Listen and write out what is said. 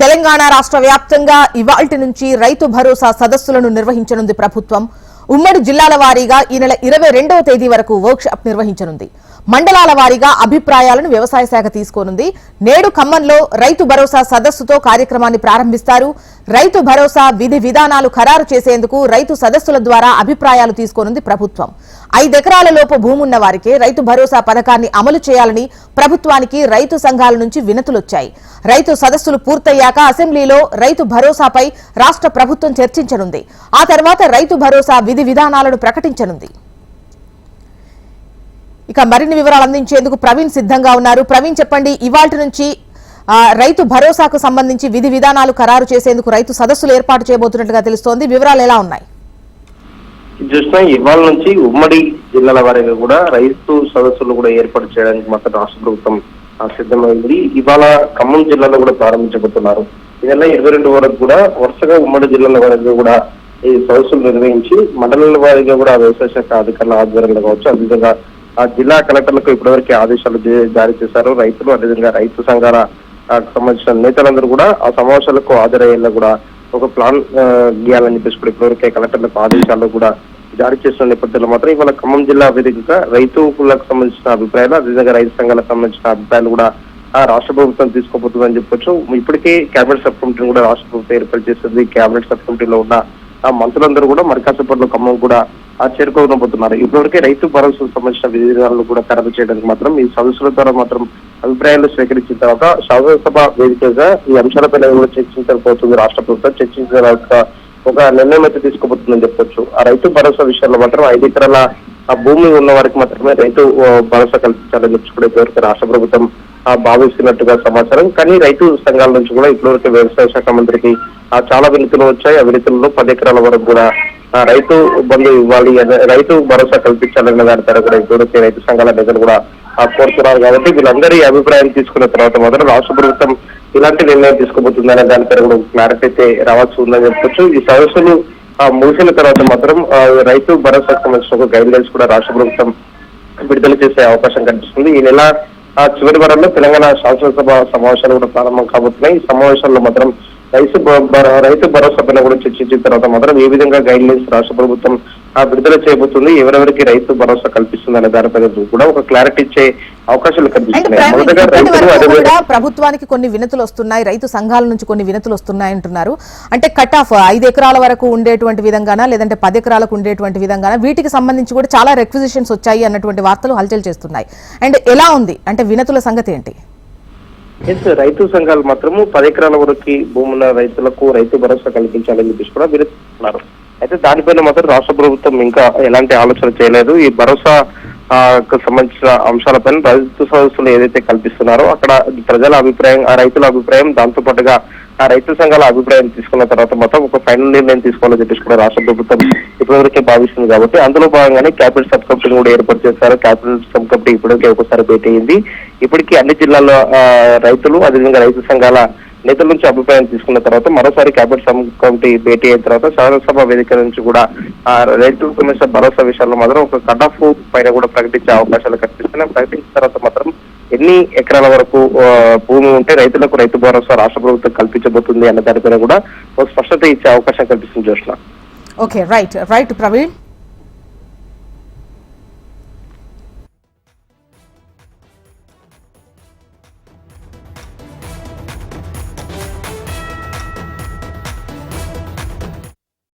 తెలంగాణ రాష్ట్ర వ్యాప్తంగా ఇవాల్టి నుంచి రైతు భరోసా సదస్సులను నిర్వహించనుంది ప్రభుత్వం. ఉమ్మడి జిల్లాల వారీగా ఈ నెల 22వ తేదీ వరకు వర్క్షాప్ నిర్వహించనుంది. మండలాల వారీగా అభిప్రాయాలను వ్యవసాయ శాఖ తీసుకోనుంది. నేడు ఖమ్మంలో రైతు భరోసా సదస్సుతో కార్యక్రమాన్ని ప్రారంభిస్తారు. రైతు భరోసా విధి విధానాలు ఖరారు చేసేందుకు రైతు సదస్సుల ద్వారా అభిప్రాయాలు తీసుకోనుంది ప్రభుత్వం. 5 ఎకరాల లోపు భూమున్న వారికే రైతు భరోసా పథకాన్ని అమలు చేయాలని ప్రభుత్వానికి రైతు సంఘాల నుంచి వినతులొచ్చాయి. రైతు సదస్సులు పూర్తయ్యాక అసెంబ్లీలో రైతు భరోసాపై రాష్ట్ర ప్రభుత్వం చర్చించనుంది. ఆ తర్వాత రైతు భరోసా విధి విధానాలను ప్రకటించనుంది. ఇక మరిన్ని వివరాలు అందించేందుకు ప్రవీణ్ సిద్ధంగా ఉన్నారు. ప్రవీణ్, చెప్పండి, ఇవాల్టి నుంచి రైతు భరోసాకు సంబంధించి విధి విధానాలు ఖరారు చేసేందుకు రైతు సదస్సులు ఏర్పాటు చేయబోతున్నట్టుగా తెలుస్తోంది. వివరాలు ఎలా ఉన్నాయి? చూసినా ఇవాళ నుంచి ఉమ్మడి జిల్లాల వారీగా కూడా రైతు సదస్సులు కూడా ఏర్పాటు చేయడానికి మాత్రం రాష్ట్ర ప్రభుత్వం సిద్ధమైంది. ఇవాళ ఖమ్మం జిల్లాలో కూడా ప్రారంభించబోతున్నారు. ఈ నెల 22 వరకు కూడా వరుసగా ఉమ్మడి జిల్లాల వారీగా కూడా ఈ సదస్సులు నిర్వహించి మండలాల వారీగా కూడా వ్యవసాయ శాఖ అధికారుల ఆధ్వర్యంలో కావచ్చు, అదేవిధంగా ఆ జిల్లా కలెక్టర్లకు ఇప్పటివరకు ఆదేశాలు జారీ చేశారు. రైతులు అదేవిధంగా రైతు సంఘాల సంబంధించిన నేతలందరూ కూడా ఆ సమావేశాలకు హాజరయ్యేలా కూడా ఒక ప్లాన్ గీయాలని చెప్పేసి కూడా ఇప్పటివరకే కలెక్టర్లకు ఆదేశాలు కూడా జారీ చేస్తున్న నేపథ్యంలో మాత్రం ఇవాళ ఖమ్మం జిల్లా వేదికగా రైతులకు సంబంధించిన అభిప్రాయాలు, అదేవిధంగా రైతు సంఘాలకు సంబంధించిన అభిప్రాయాలు కూడా రాష్ట్ర ప్రభుత్వం తీసుకోబోతుందని చెప్పొచ్చు. ఇప్పటికే కేబినెట్ సబ్ కమిటీని కూడా రాష్ట్ర ప్రభుత్వం ఏర్పాటు చేస్తుంది. కేబినెట్ సబ్ కమిటీలో ఉన్న మంత్రులందరూ కూడా మరికాసేపట్లో ఖమ్మం కూడా చేరుకోబోతున్నారు. ఇప్పటివరకే రైతు భరోసాకు సంబంధించిన విధానాలను కూడా ఖరారు చేయడానికి మాత్రం ఈ సదస్సుల ద్వారా మాత్రం అభిప్రాయాలు స్వీకరించిన తర్వాత శాసనసభ వేదికగా ఈ అంశాలపై కూడా చర్చించకపోతుంది. రాష్ట్ర ప్రభుత్వం చర్చించిన తర్వాత ఒక నిర్ణయం అయితే తీసుకోబోతుందని చెప్పొచ్చు. ఆ రైతు భరోసా విషయంలో మాత్రం 5 ఎకరాల భూమి ఉన్న వారికి మాత్రమే రైతు భరోసా కల్పించాలని చెప్పి కూడా ఇప్పటివరకు రాష్ట్ర ప్రభుత్వం భావిస్తున్నట్టుగా సమాచారం. కానీ రైతు సంఘాల నుంచి కూడా ఇప్పటివరకు వ్యవసాయ శాఖ మంత్రికి చాలా వినతులు వచ్చాయి. ఆ వినతుల్లో 10 ఎకరాల వరకు కూడా రైతు బంధు ఇవ్వాలి, రైతు భరోసా కల్పించాలన్న దానిపైన కూడా ఇప్పటివరకు రైతు సంఘాల నేతలు కూడా కోరుతున్నారు. కాబట్టి వీళ్ళందరి అభిప్రాయం తీసుకున్న తర్వాత మాత్రం రాష్ట్ర ప్రభుత్వం ఇలాంటి నిర్ణయం తీసుకోబోతుందనే దానిపైన కూడా క్లారిటీ అయితే రావాల్సి ఉందని చెప్పొచ్చు. ఈ సదస్సులు ముగిసిన తర్వాత మాత్రం రైతు భరోసాకు సంబంధించిన ఒక గైడ్ లైన్స్ కూడా రాష్ట్ర ప్రభుత్వం విడుదల చేసే అవకాశం కనిపిస్తుంది. ఈ నెల చివరి వారంలో తెలంగాణ శాసనసభ సమావేశాలు కూడా ప్రారంభం కాబోతున్నాయి. ఈ సమావేశాల్లో మాత్రం రైతు భరోసా పైన కూడా చర్చించిన తర్వాత మాత్రం ఏ విధంగా గైడ్ లైన్స్ రాష్ట్ర ప్రభుత్వం విడుదల చేయబోతుంది, ఎవరెవరికి రైతు భరోసా కల్పిస్తుంది అనే దానిపైన కూడా ఒక క్లారిటీ ఇచ్చే అవకాశాలు కనిపిస్తున్నాయి. ప్రభుత్వానికి కొన్ని వినతులు వస్తున్నాయి, రైతు సంఘాల నుంచి కొన్ని వినతులు వస్తున్నాయి అంటున్నారు. అంటే కట్ ఆఫ్ 5 ఎకరాల వరకు ఉండేటువంటి విధంగానా, లేదంటే 10 ఎకరాలకు ఉండేటువంటి విధంగానా, వీటికి సంబంధించి కూడా చాలా రిక్విజిషన్స్ వచ్చాయి అన్నటువంటి వార్తలు హల్చల్ చేస్తున్నాయి. అండ్ ఎలా ఉంది అంటే వినతుల సంగతి ఏంటి? రైతు సంఘాలు మాత్రము 10 ఎకరాల వరకు భూమున్న రైతులకు రైతు భరోసా కల్పించాలని చెప్పేసి కూడా విరుస్తున్నారు. అయితే దానిపైన మాత్రం రాష్ట్ర ప్రభుత్వం ఇంకా ఎలాంటి ఆలోచన చేయలేదు. ఈ భరోసా సంబంధించిన అంశాలపైన రైతు సదస్సులు ఏదైతే కల్పిస్తున్నారో అక్కడ ప్రజల అభిప్రాయం, ఆ రైతుల అభిప్రాయం, దాంతో పాటుగా ఆ రైతు సంఘాల అభిప్రాయం తీసుకున్న తర్వాత మాత్రం ఒక ఫైనల్ నిర్ణయం తీసుకోవాలని చెప్పేసి కూడా రాష్ట్ర ప్రభుత్వం ఇప్పటివరకే భావిస్తుంది. కాబట్టి అందులో భాగంగానే క్యాబినెట్ సబ్ కమిటీని కూడా ఏర్పాటు చేశారు. క్యాబినెట్ సబ్ కమిటీ ఇప్పటికే ఒకసారి భేటీ అయింది. ఇప్పటికీ అన్ని జిల్లాల్లో రైతులు అదేవిధంగా రైతు సంఘాల నేతల నుంచి అభిప్రాయం తీసుకున్న తర్వాత మరోసారి క్యాబినెట్ సబ్ కమిటీ భేటీ అయిన తర్వాత శాసనసభ వేదిక నుంచి కూడా రైతు కమిషన్ భరోసా విషయాల్లో మాత్రం ఒక కట్ ఆఫ్ పైన కూడా ప్రకటించే అవకాశాలు కనిపిస్తున్నాయి. ప్రకటించిన తర్వాత మాత్రం ఎన్ని ఎకరాల వరకు భూమి ఉంటే రైతులకు రైతు భరోసా రాష్ట్ర ప్రభుత్వం కల్పించబోతుంది అన్న దానిపైన కూడా ఒక స్పష్టత ఇచ్చే అవకాశం కల్పిస్తుంది. జోష్న. Okay, right Praveen.